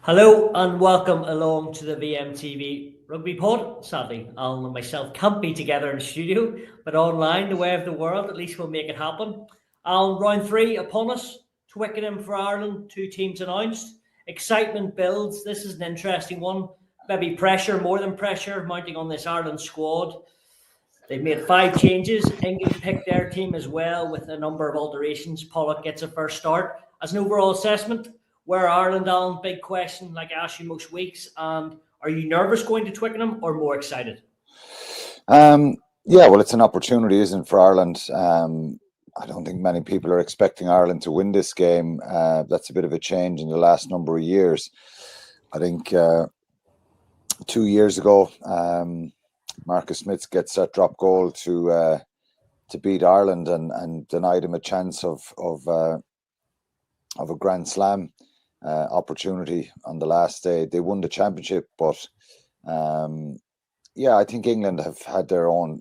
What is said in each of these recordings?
Hello and welcome along to the VMTV Rugby Pod. Sadly, Alan and myself can't be together in the studio, but online, the way of the world, at least we'll make it happen. Alan, round three upon us. Twickenham for Ireland, two teams announced. Excitement builds. This is an interesting one. Maybe pressure, more than pressure, mounting on this Ireland squad. They've made 5 changes. England picked their team as well with a number of alterations. Pollock gets a first start. As an overall assessment, where Ireland, Alan, big question, like I ask you most weeks. And are you nervous going to Twickenham or more excited? Yeah, well, it's an opportunity, isn't it, for Ireland? I don't think many people are expecting Ireland to win this game. That's a bit of a change in the last number of years. I think 2 years ago, Marcus Smith gets that drop goal to beat Ireland and denied him a chance of a Grand Slam opportunity on the last day. They won the championship, but yeah, I think England have had their own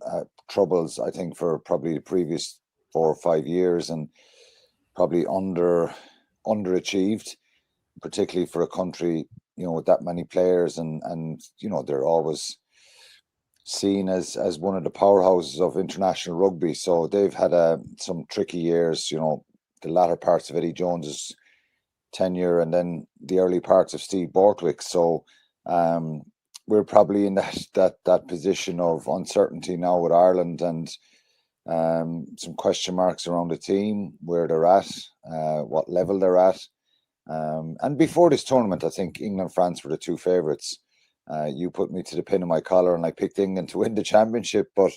troubles, I think, for probably the previous 4 or 5 years, and probably underachieved, particularly for a country, with that many players, and they're always seen as one of the powerhouses of international rugby. So they've had some tricky years, the latter parts of Eddie Jones's tenure and then the early parts of Steve Borthwick. So we're probably in that position of uncertainty now with Ireland, and some question marks around the team, where they're at, what level they're at. And before this tournament, I think England and France were the two favourites. You put me to the pin of my collar and I picked England to win the championship, but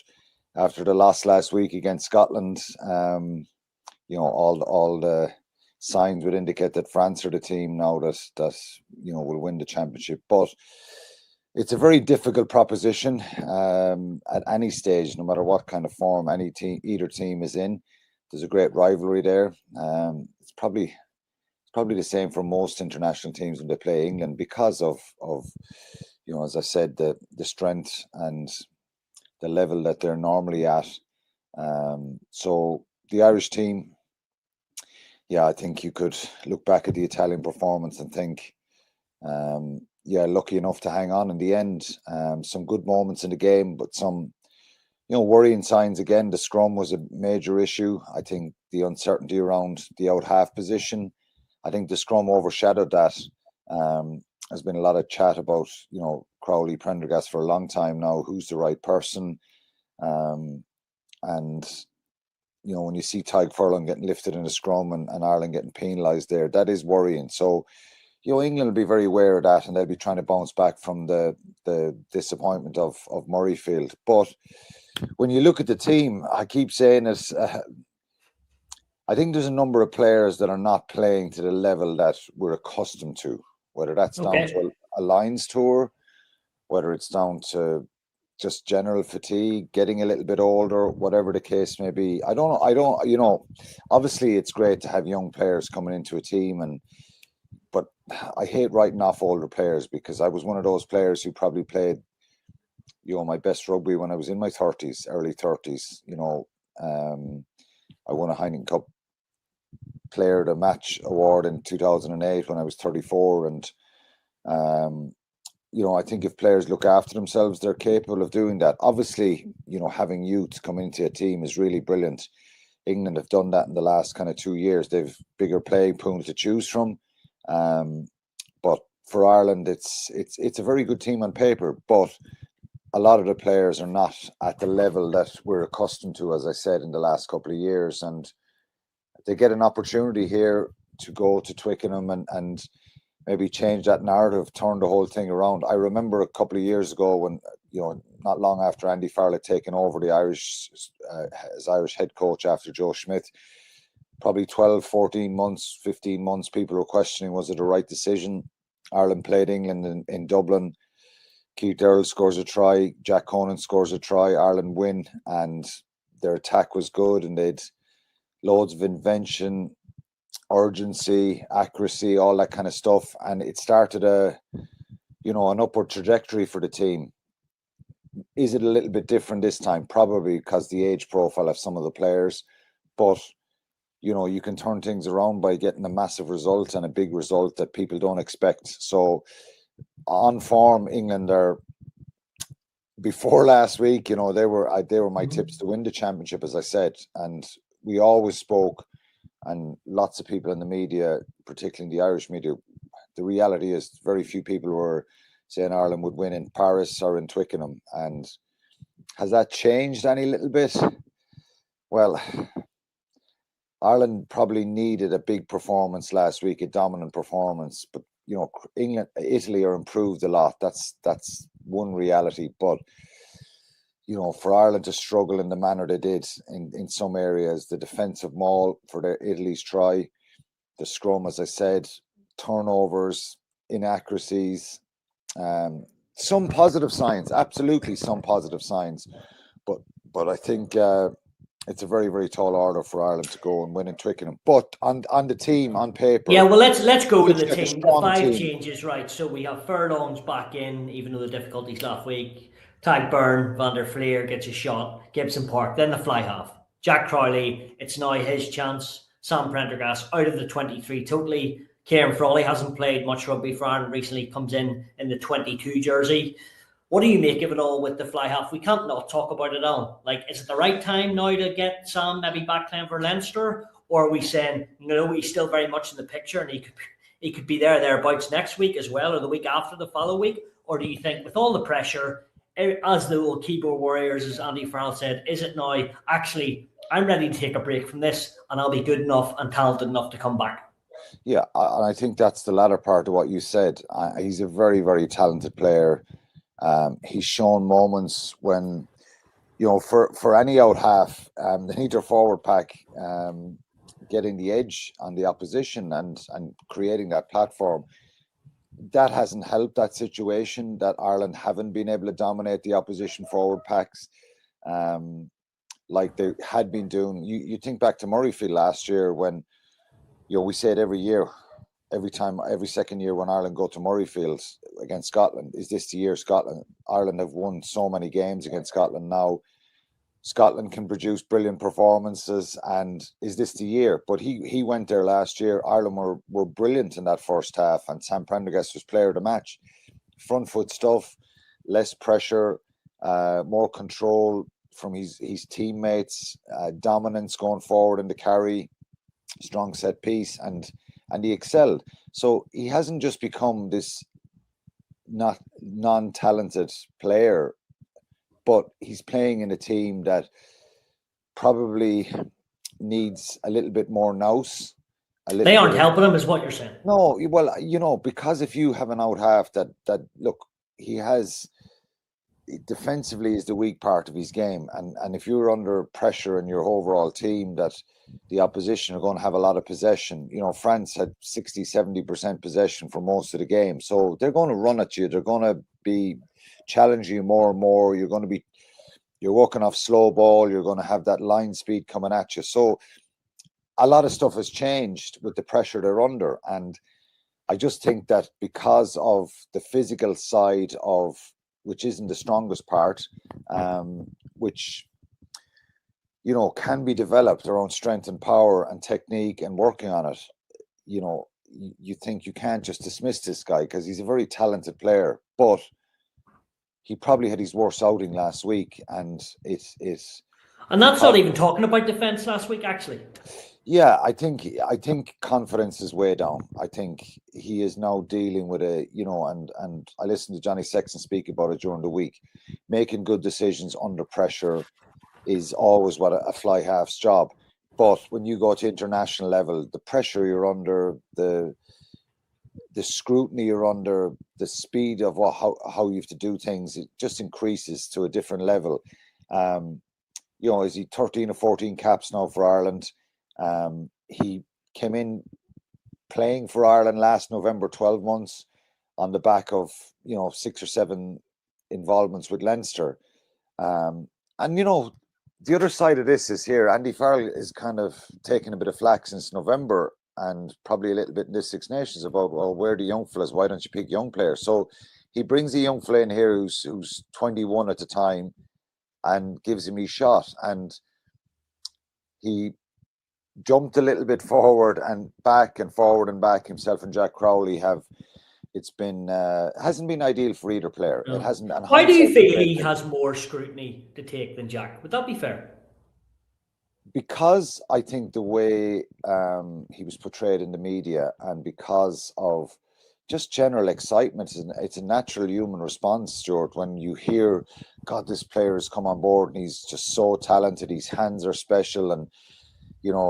after the loss last week against Scotland, all the signs would indicate that France are the team now that will win the championship. But it's a very difficult proposition at any stage, no matter what kind of form either team is in. There's a great rivalry there. It's probably the same for most international teams when they play England, because of as I said, the strength and the level that they're normally at. So the Irish team, yeah, I think you could look back at the Italian performance and think, lucky enough to hang on in the end. Some good moments in the game, but some, worrying signs again. The scrum was a major issue. I think the uncertainty around the out half position, I think the scrum overshadowed that. There's been a lot of chat about, Crowley, Prendergast for a long time now. Who's the right person? And when you see Tadhg Furlong getting lifted in a scrum and Ireland getting penalised there, that is worrying. So, England will be very aware of that, and they'll be trying to bounce back from the disappointment of Murrayfield. But when you look at the team, I keep saying it, I think there's a number of players that are not playing to the level that we're accustomed to, whether that's down to a Lions tour, whether it's down to just general fatigue, getting a little bit older, whatever the case may be. I don't know. Obviously it's great to have young players coming into a team, but I hate writing off older players, because I was one of those players who probably played, my best rugby when I was in my 30s, early 30s. I won a Heineken Cup Player of the Match award in 2008 when I was 34, and I think if players look after themselves, they're capable of doing that. Obviously, having youth come into a team is really brilliant. England have done that in the last kind of 2 years. They've bigger playing pool to choose from. But for Ireland, it's a very good team on paper, but a lot of the players are not at the level that we're accustomed to, as I said, in the last couple of years. And they get an opportunity here to go to Twickenham and maybe change that narrative, turn the whole thing around. I remember a couple of years ago when, not long after Andy Farrell had taken over the Irish as Irish head coach after Joe Schmidt, probably 12, 14 months, 15 months, people were questioning, was it the right decision? Ireland played England in Dublin. Keith Earl scores a try, Jack Conan scores a try, Ireland win, and their attack was good, and they'd loads of invention, urgency, accuracy, all that kind of stuff. And it started an upward trajectory for the team. Is it a little bit different this time? Probably because the age profile of some of the players, but you can turn things around by getting a massive result and a big result that people don't expect. So on form, England are, before last week, they were my tips to win the championship, as I said, and we always spoke, and lots of people in the media, particularly in the Irish media, the reality is very few people were saying Ireland would win in Paris or in Twickenham. And has that changed any little bit? Well, Ireland probably needed a big performance last week, a dominant performance, but England, Italy are improved a lot. That's one reality. But for Ireland to struggle in the manner they did in some areas, the defensive maul for Italy's try, the scrum, as I said, turnovers, inaccuracies, some positive signs, absolutely some positive signs, but I think it's a very, very tall order for Ireland to go and win in Twickenham. But on the team, on paper, yeah. Well, let's go to the like team. The 5 changes, right? So we have Furlong's back in, even though the difficulties last week. Tag Byrne, Van der Fleer gets a shot. Gibson Park, then the fly half. Jack Crowley, it's now his chance. Sam Prendergast out of the 23 totally. Kieran Frawley hasn't played much rugby for Ireland recently, comes in the 22 jersey. What do you make of it all with the fly half? We can't not talk about it all. Like, is it the right time now to get Sam maybe back playing for Leinster? Or are we saying, no, he's still very much in the picture and he could be thereabouts next week as well, or the week after, the following week? Or do you think with all the pressure, as the old keyboard warriors, as Andy Farrell said, is it now, actually, I'm ready to take a break from this and I'll be good enough and talented enough to come back? Yeah, and I think that's the latter part of what you said. He's a very, very talented player. He's shown moments when, for any out half, they need their forward pack getting the edge on the opposition and creating that platform. That hasn't helped that situation, that Ireland haven't been able to dominate the opposition forward packs like they had been doing. You think back to Murrayfield last year when, we say it every year, every second year when Ireland go to Murrayfield against Scotland, is this the year Scotland? Ireland have won so many games against Scotland now. Scotland can produce brilliant performances, and is this the year? But he went there last year. Ireland were brilliant in that first half, and Sam Prendergast was player of the match. Front foot stuff, less pressure, more control from his teammates, dominance going forward in the carry, strong set piece, and he excelled. So he hasn't just become this non-talented player, but he's playing in a team that probably needs a little bit more nous. They aren't helping him, is what you're saying. No, well, because if you have an out half that look, he has defensively is the weak part of his game, and if you're under pressure in your overall team that the opposition are going to have a lot of possession. France had 60-70% possession for most of the game, so they're going to run at you. They're going to be challenging you more and more. You're working off slow ball. You're going to have that line speed coming at you. So a lot of stuff has changed with the pressure they're under, and I just think that because of the physical side of, which isn't the strongest part, which can be developed, their own strength and power and technique and working on it. You think you can't just dismiss this guy because he's a very talented player, but he probably had his worst outing last week, and it's and that's not even talking about defense last week, actually. Yeah, I think confidence is way down. I think he is now dealing with and I listened to Johnny Sexton speak about it during the week. Making good decisions under pressure is always what a fly half's job. But when you go to international level, the pressure you're under, the scrutiny you're under, the speed of how you have to do things, it just increases to a different level. Is he 13 or 14 caps now for Ireland? He came in playing for Ireland last November, 12 months on the back of 6 or 7 involvements with Leinster. The other side of this is here. Andy Farrell is kind of taking a bit of flack since November, and probably a little bit in this Six Nations about, well, where are the young fellas? Why don't you pick young players? So he brings a young fella in here who's 21 at the time and gives him his shot. And he jumped a little bit forward and back and forward and back. Himself and Jack Crowley have. It's been hasn't been ideal for either player. No. It hasn't. And Why do you hindsight, feel he has more scrutiny to take than Jack? Would that be fair? because I think the way he was portrayed in the media, and because of just general excitement, it's a natural human response, Stuart, when you hear, God, this player has come on board and he's just so talented. His hands are special, and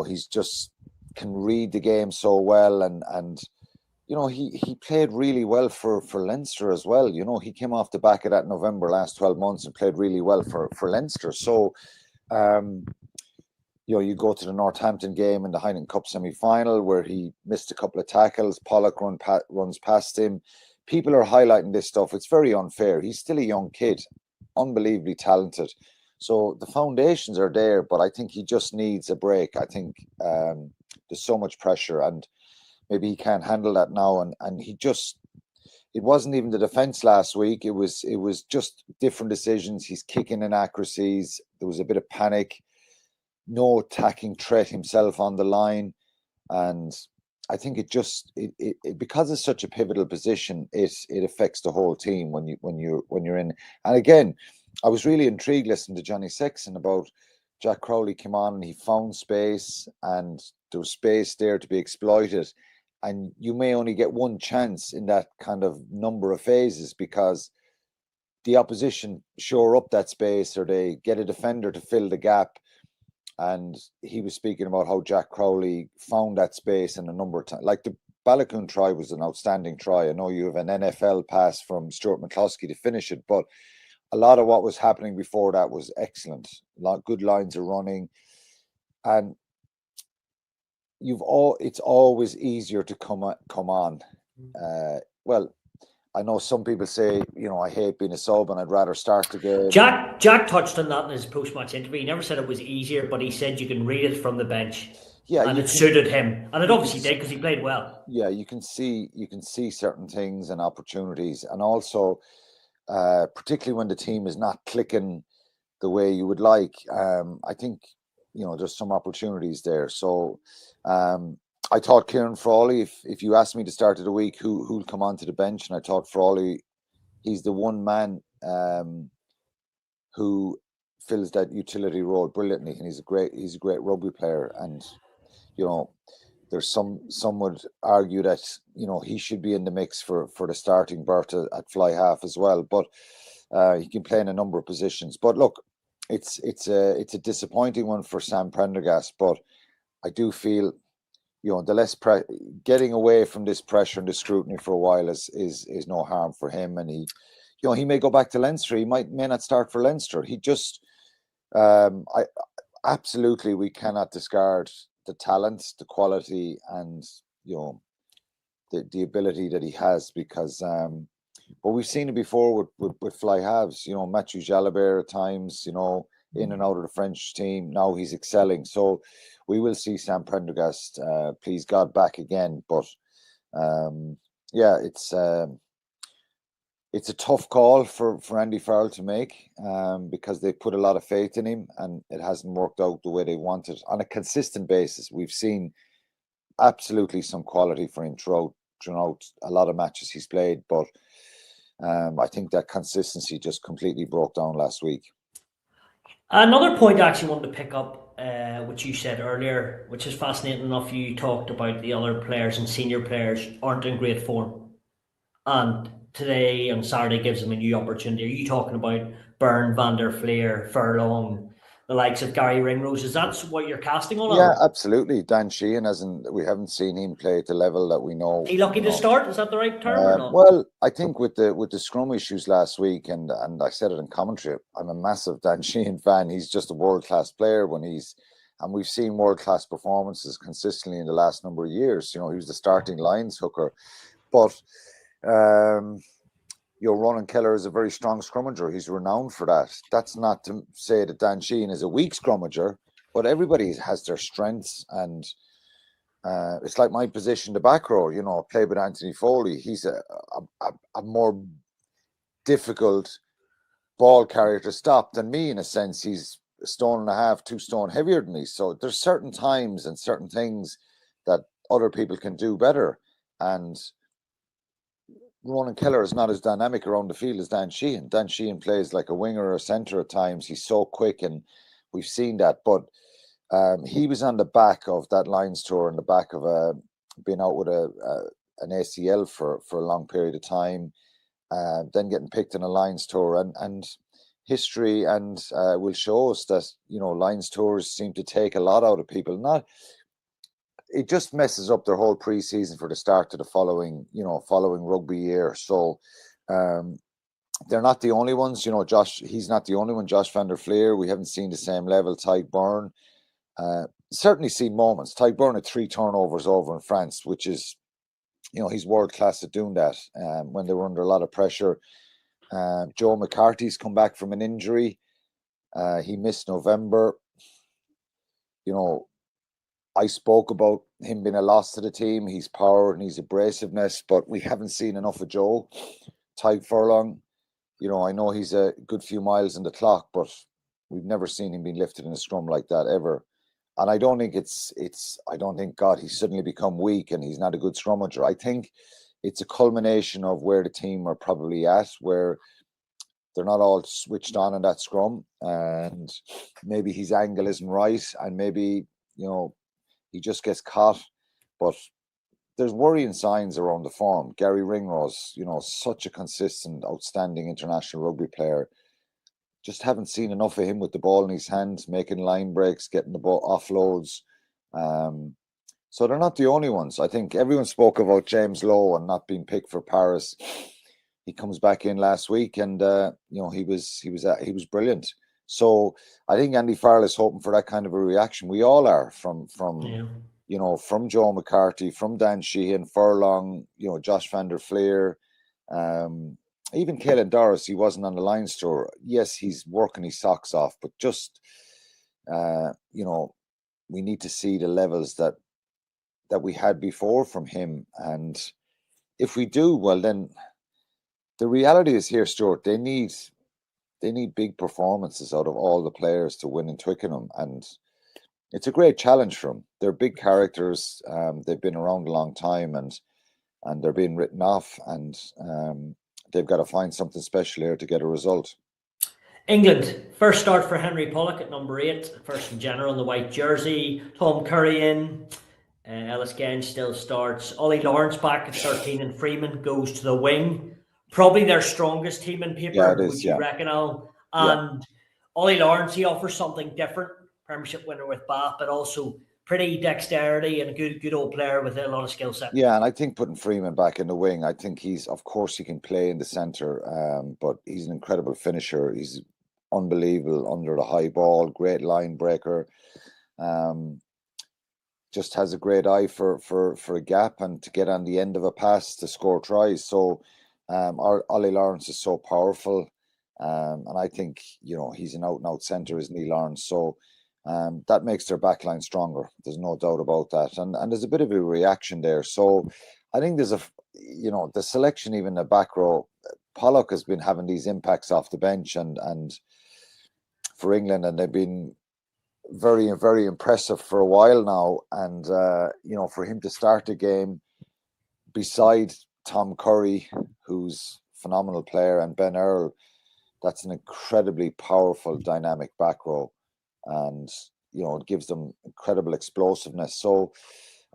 he's just can read the game so well, and he played really well for Leinster as well. He came off the back of that November last 12 months and played really well for Leinster. So you go to the Northampton game in the Heineken Cup semi-final where he missed a couple of tackles. Pollock runs past him. People are highlighting this stuff. It's very unfair. He's still a young kid, unbelievably talented. So the foundations are there, but I think he just needs a break. I think there's so much pressure, and maybe he can't handle that now. And it wasn't even the defence last week. It was just different decisions. He's kicking inaccuracies. There was a bit of panic. No attacking threat himself on the line, and I think it because it's such a pivotal position, it affects the whole team when you're in. And again, I was really intrigued listening to Johnny Sexton about Jack Crowley came on and he found space, and there was space there to be exploited, and you may only get one chance in that kind of number of phases because the opposition shore up that space or they get a defender to fill the gap. And he was speaking about how Jack Crowley found that space in a number of times. Like the Balakoon try was an outstanding try. I know you have an NFL pass from Stuart McAvoy to finish it, but a lot of what was happening before that was excellent. Good lines of running. And it's always easier to come on. Well, I know some people say, I hate being a sub and I'd rather start the game. Jack touched on that in his post-match interview. He never said it was easier, but he said you can read it from the bench. Yeah, and it suited him, and it obviously did because he played well. Yeah, you can see certain things and opportunities, and also particularly when the team is not clicking the way you would like. I think there's some opportunities there. So I thought Kieran Frawley, if you asked me to start of the week who'll come onto the bench, and I thought Frawley, he's the one man who fills that utility role brilliantly, and he's a great rugby player. And there's some would argue that he should be in the mix for the starting berth at fly half as well, but he can play in a number of positions. But look, it's a disappointing one for Sam Prendergast, but I do feel the less getting away from this pressure and the scrutiny for a while is no harm for him. And he may go back to Leinster. He may not start for Leinster. He just absolutely, we cannot discard the talent, the quality, and the ability that he has, because but we've seen it before with fly halves. Mathieu Jalabert at times, in and out of the French team. Now he's excelling. So we will see Sam Prendergast, please God, back again. But it's a tough call for Andy Farrell to make because they put a lot of faith in him, and it hasn't worked out the way they wanted on a consistent basis. We've seen absolutely some quality for him throughout a lot of matches he's played, but I think that consistency just completely broke down last week. Another point I actually wanted to pick up, which you said earlier, which is fascinating enough. You talked about the other players and senior players aren't in great form, and today on Saturday gives them a new opportunity. Are you talking about Byrne, Van der Fleer, Furlong, the likes of Gary Ringrose? Is that what you're casting on? Yeah, absolutely. Dan Sheehan we haven't seen him play at the level that we know. Is he lucky to start? Is that the right term or not? Well, I think with the scrum issues last week, and I said it in commentary, I'm a massive Dan Sheehan fan. He's just a world-class player and we've seen world-class performances consistently in the last number of years. He was the starting lines hooker, but Ronan Keller is a very strong scrummager. He's renowned for that. That's not to say that Dan Sheehan is a weak scrummager, but everybody has their strengths, and it's like my position, the back row. Play with Anthony Foley. He's a more difficult ball carrier to stop than me in a sense. He's a stone and a half, 2 stone heavier than me. So there's certain times and certain things that other people can do better. And Ronan Keller is not as dynamic around the field as Dan Sheehan. Dan Sheehan plays like a winger or a centre at times. He's so quick, and we've seen that. But he was on the back of that Lions tour, and the back of being out with an ACL for a long period of time, then getting picked in a Lions tour, and history and will show us that Lions tours seem to take a lot out of people. It just messes up their whole pre-season for the start of the following rugby year. So they're not the only ones. Josh, he's not the only one. Josh van der Fleer, we haven't seen the same level. Tyke Byrne, certainly seen moments. Tyke Byrne had 3 turnovers over in France, which is, he's world class at doing that when they were under a lot of pressure. Joe McCarthy's come back from an injury. He missed November. I spoke about him being a loss to the team. He's power and he's abrasiveness, but we haven't seen enough of Joe. Tyke Furlong, I know he's a good few miles in the clock, but we've never seen him being lifted in a scrum like that ever. And I don't think he's suddenly become weak and he's not a good scrummager. I think it's a culmination of where the team are probably at, where they're not all switched on in that scrum, and maybe his angle isn't right, and maybe, he just gets caught. But there's worrying signs around the form. Gary Ringrose, such a consistent, outstanding international rugby player. Just haven't seen enough of him with the ball in his hands, making line breaks, getting the ball offloads. So they're not the only ones. I think everyone spoke about James Lowe and not being picked for Paris. He comes back in last week, and he was brilliant. So I think Andy Farrell is hoping for that kind of a reaction. We all are from Joe McCarthy, from Dan Sheehan, Furlong, Josh van der Fleer, even Caelan Doris. He wasn't on the Lions tour. Yes, he's working his socks off, but just we need to see the levels that we had before from him. And if we do, well, then the reality is here, Stuart. They need big performances out of all the players to win in Twickenham, and it's a great challenge for them. They're big characters. They've been around a long time, and they're being written off, and they've got to find something special here to get a result. England, first start for Henry Pollock at number 8, first in general in the white jersey. Tom Curry in. Ellis Genge still starts. Ollie Lawrence back at 13, and Freeman goes to the wing. Probably their strongest team in paper, would you reckon, Alan? And Ollie Lawrence, he offers something different. Premiership winner with Bath, but also pretty dexterity and a good old player with a lot of skill set. Yeah, and I think putting Freeman back in the wing, I think of course he can play in the centre, but he's an incredible finisher. He's unbelievable under the high ball, great line breaker. Just has a great eye for a gap and to get on the end of a pass to score tries. So Ollie Lawrence is so powerful, and I think he's an out-and-out centre, isn't he, Lawrence? So that makes their backline stronger. There's no doubt about that, and there's a bit of a reaction there. So I think there's the selection, even the back row. Pollock has been having these impacts off the bench and for England, and they've been very, very impressive for a while now. And for him to start the game beside Tom Curry, who's a phenomenal player, and Ben Earl, that's an incredibly powerful, dynamic back row, and it gives them incredible explosiveness. So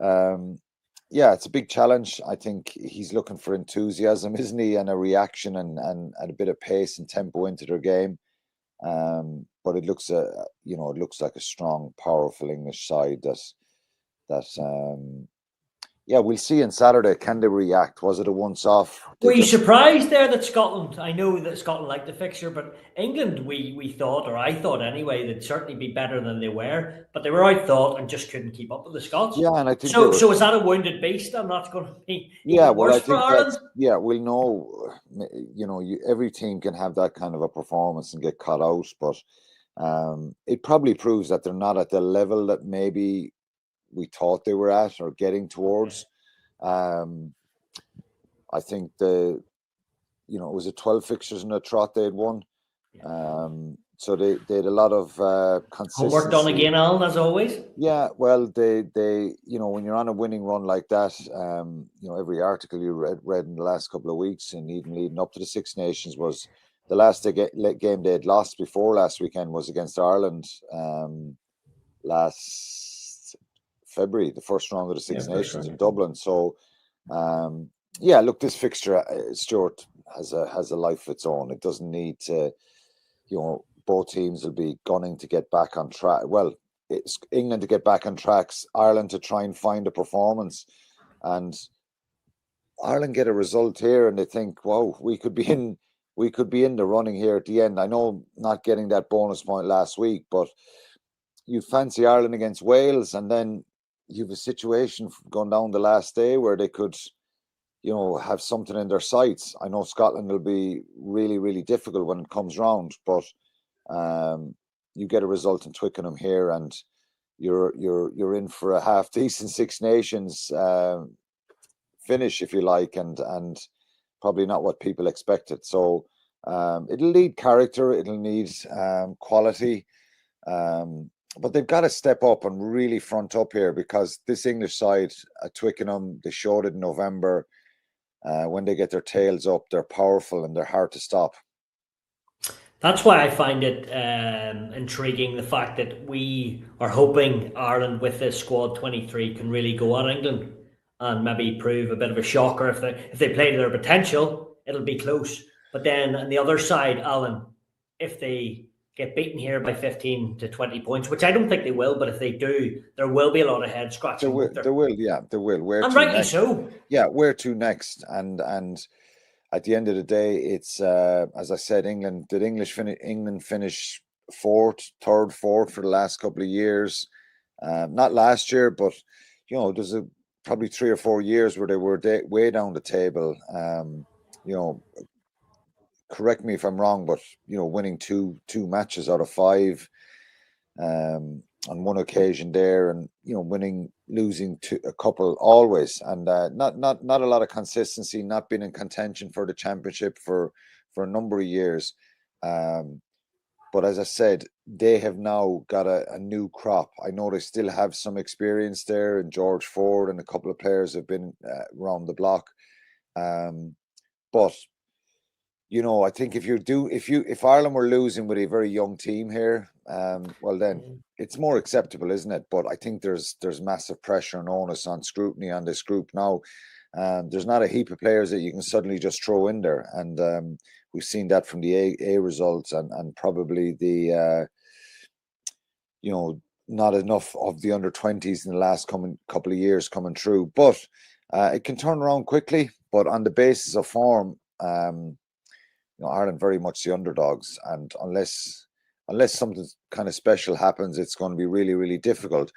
it's a big challenge. I think he's looking for enthusiasm, isn't he, and a reaction and a bit of pace and tempo into their game. But it looks like a strong, powerful English side that we'll see on Saturday. Can they react? Was it a once-off? Were you surprised there that Scotland? I know that Scotland liked the fixture, but England, we thought, or I thought anyway, they'd certainly be better than they were. But they were outthought and just couldn't keep up with the Scots. Yeah, and I think so. So is that a wounded beast? And that's going to be worse for Ireland. We'll know. Every team can have that kind of a performance and get cut out, but it probably proves that they're not at the level that maybe we thought they were at or getting towards. I think it was 12 fixtures in a trot they had won. So they had a lot of Homework done consistency. again, Alan, as always. Yeah, well, they when you're on a winning run like that, every article you read in the last couple of weeks and even leading up to the Six Nations was the last game they had lost before last weekend was against Ireland last February, the first round of the Six Nations in Dublin. So, look, this fixture, Stuart, has a life of its own. It doesn't need to, both teams will be gunning to get back on track. Well, it's England to get back on tracks, Ireland to try and find a performance, and Ireland get a result here, and they think, "Wow, we could be in the running here at the end." I know not getting that bonus point last week, but you fancy Ireland against Wales, and then you have a situation going down the last day where they could, have something in their sights. I know Scotland will be really, really difficult when it comes round, but you get a result in Twickenham here, and you're in for a half decent Six Nations finish, if you like, and probably not what people expected. So it'll need character, it'll need quality, but they've got to step up and really front up here, because this English side at Twickenham, they showed it in November. When they get their tails up, they're powerful and they're hard to stop. That's why I find it intriguing, the fact that we are hoping Ireland with this squad 23 can really go on England and maybe prove a bit of a shocker. If they play to their potential, it'll be close. But then on the other side, Alan, if they get beaten here by 15 to 20 points, which I don't think they will, but if they do, there will be a lot of head scratching. There will. And rightly so. Yeah, where to next? And at the end of the day, it's as I said, England. Did England finish third, fourth for the last couple of years? Not last year, but there's probably 3 or 4 years where they were way down the table. Correct me if I'm wrong, but winning two matches out of 5 on one occasion there, and losing a couple always, and not a lot of consistency, not been in contention for the championship for a number of years. But as I said, they have now got a new crop. I know they still have some experience there, and George Ford and a couple of players have been around the block. But I think if Ireland were losing with a very young team here, well then it's more acceptable, isn't it? But I think there's massive pressure and onus on scrutiny on this group now. There's not a heap of players that you can suddenly just throw in there, and we've seen that from the A results, and probably the not enough of the under-20s in the last couple of years coming through. But it can turn around quickly. But on the basis of form, Ireland very much the underdogs, and unless something kind of special happens, it's going to be really, really difficult.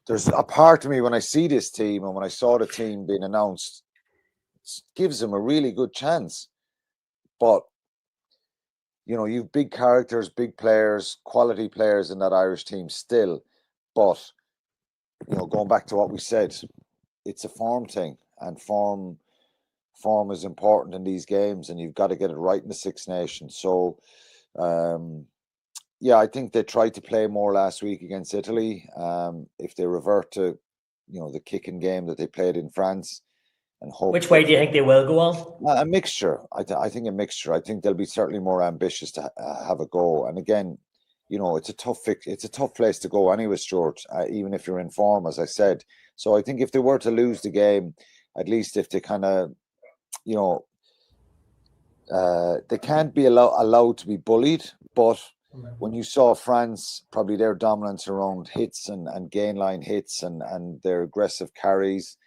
There's a part of me when I see this team and when I saw the team being announced, it gives them a really good chance. But you've big characters, big players, quality players in that Irish team still. But going back to what we said, it's a form thing, and form is important in these games, and you've got to get it right in the Six Nations. So I think they tried to play more last week against Italy. If they revert to the kicking game that they played in France, and hope. Which way do you think they will go on? A mixture. I think a mixture. I think they'll be certainly more ambitious to have a go. And again, it's a tough place to go anyway, Stuart, even if you're in form, as I said. So I think if they were to lose the game, at least if they kind of they can't be allowed to be bullied. But when you saw France, probably their dominance around hits and gain line hits and their aggressive carries,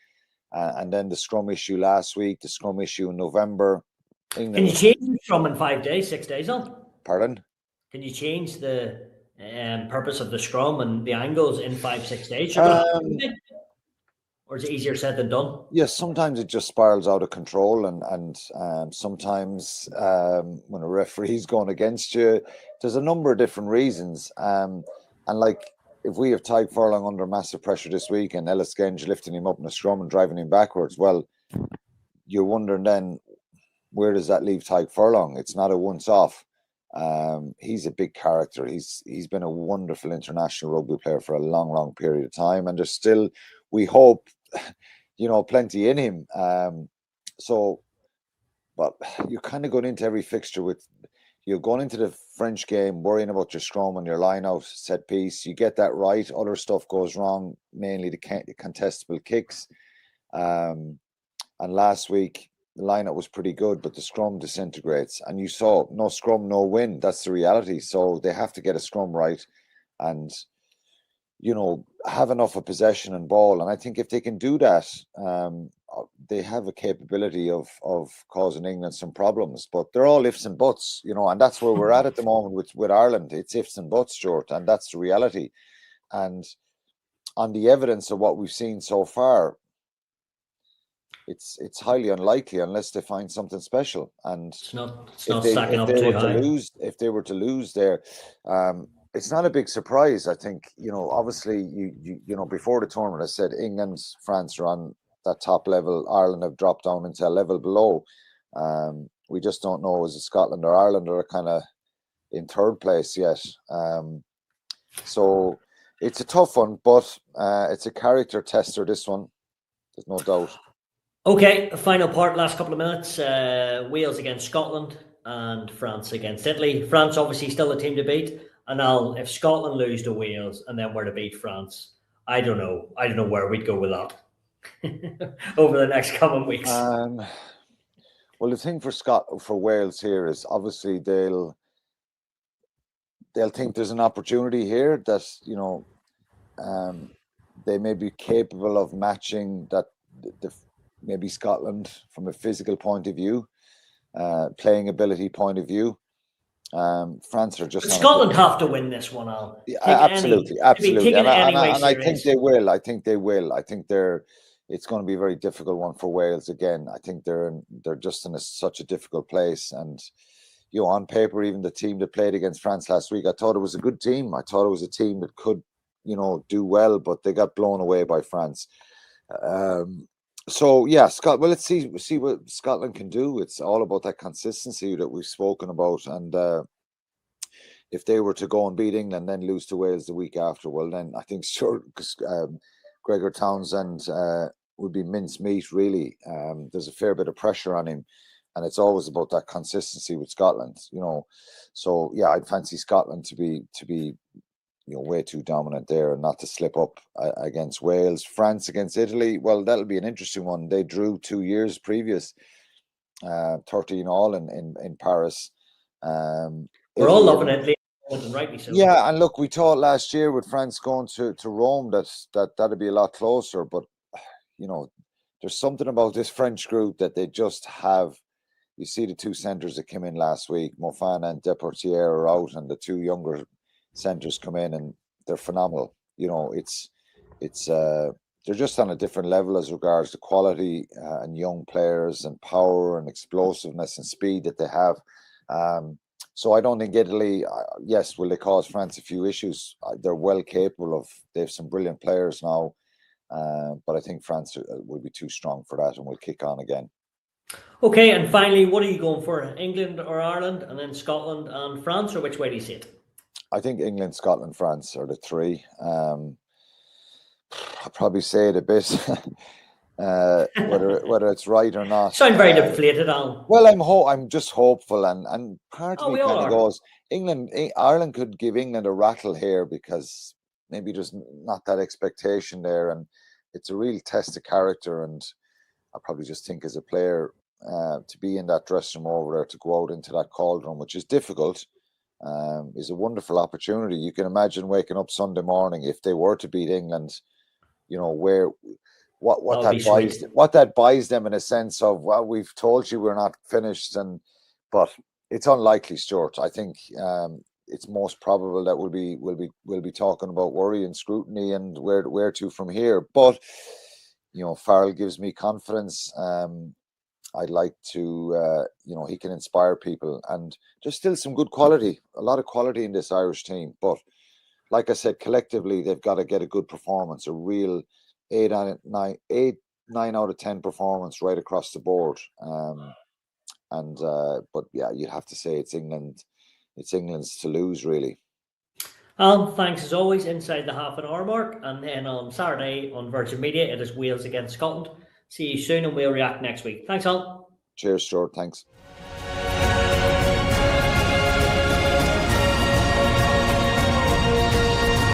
and then the scrum issue last week, the scrum issue in November. Can you change the scrum in 5 days, 6 days on? Pardon? Can you change the purpose of the scrum and the angles in 5-6 days? Or is it easier said than done? Yes, sometimes it just spirals out of control, and sometimes when a referee's going against you, there's a number of different reasons. And like, if we have Tyke Furlong under massive pressure this week and Ellis Genge lifting him up in a scrum and driving him backwards, well, you're wondering then, where does that leave Tyke Furlong? It's not a once-off. He's a big character. He's been a wonderful international rugby player for a long period of time, and there's still, we hope, plenty in him. But you're kind of going into every fixture with, you're going into the French game worrying about your scrum and your line out set piece. You get that right, other stuff goes wrong, mainly the contestable kicks. And last week, the lineup was pretty good, but the scrum disintegrates. And you saw, no scrum, no win. That's the reality. So they have to get a scrum right and, have enough of possession and ball. And I think if they can do that, they have a capability of causing England some problems. But they're all ifs and buts, and that's where we're at the moment with Ireland. It's ifs and buts, Stuart, and that's the reality. And on the evidence of what we've seen so far, it's highly unlikely unless they find something special. And if they were to lose there, it's not a big surprise. I think, obviously you before the tournament, I said England, France are on that top level. Ireland have dropped down into a level below. We just don't know, is it Scotland or Ireland are kind of in third place yet. So it's a tough one, but it's a character tester, this one. There's no doubt. Okay, final part, last couple of minutes. Wales against Scotland and France against Italy. France obviously still a team to beat. And if Scotland lose to Wales and then we're to beat France, I don't know where we'd go with that over the next coming weeks. Well, the thing for Wales here is obviously they'll think there's an opportunity here that they may be capable of matching that maybe Scotland from a physical point of view, playing ability point of view. France are just Scotland have to win this one, Al. Absolutely. And I think they will. I think it's going to be a very difficult one for Wales again. I think they're just in such a difficult place. And on paper, even the team that played against France last week, I thought it was a good team. I thought it was a team that could do well, but they got blown away by France. So yeah, Scott. Well, let's see what Scotland can do. It's all about that consistency that we've spoken about, and if they were to go and beat England, then lose to Wales the week after, well, then I think sure, Gregor Townsend would be mincemeat. Really, there's a fair bit of pressure on him, and it's always about that consistency with Scotland. So yeah, I'd fancy Scotland to be way too dominant there and not to slip up against Wales. France against Italy, well, that'll be an interesting one. They drew 2 years previous, 13 all in Paris. We're all loving Italy, and rightly so. Yeah, and look, we thought last year with France going to Rome that'd be a lot closer, but there's something about this French group that they just have. You see the two centres that came in last week, Mofana and Deportier are out, and the two younger centres come in and they're phenomenal. They're just on a different level as regards to quality and young players and power and explosiveness and speed that they have. So I don't think Italy, yes, will they cause France a few issues? They're well capable of. They have some brilliant players now, but I think France will be too strong for that and will kick on again. Okay, and finally, what are you going for? England or Ireland, and then Scotland and France, or which way do you see it? I think England, Scotland, France are the three. I'll probably say it a bit, whether it's right or not. Sound very deflated, Alan. Well, I'm just hopeful, and part of me kind of goes, Ireland could give England a rattle here because maybe there's not that expectation there, and it's a real test of character. And I probably just think as a player to be in that dressing room over there, to go out into that cauldron, which is difficult. Is a wonderful opportunity. You can imagine waking up Sunday morning if they were to beat England, what that buys them in a sense of, well, we've told you we're not finished, but it's unlikely, Stuart. I think it's most probable that we'll be talking about worry and scrutiny and where to from here. But Farrell gives me confidence. I'd like to, he can inspire people, and there's still some good quality, a lot of quality in this Irish team. But like I said, collectively, they've got to get a good performance, a real 9 out of 10 performance right across the board. But yeah, you'd have to say it's England it's England's to lose, really. Alan, thanks as always. Inside the half an hour mark, and then on Saturday on Virgin Media, it is Wales against Scotland. See you soon, and we'll react next week. Thanks, Alan. Cheers, Stuart. Thanks.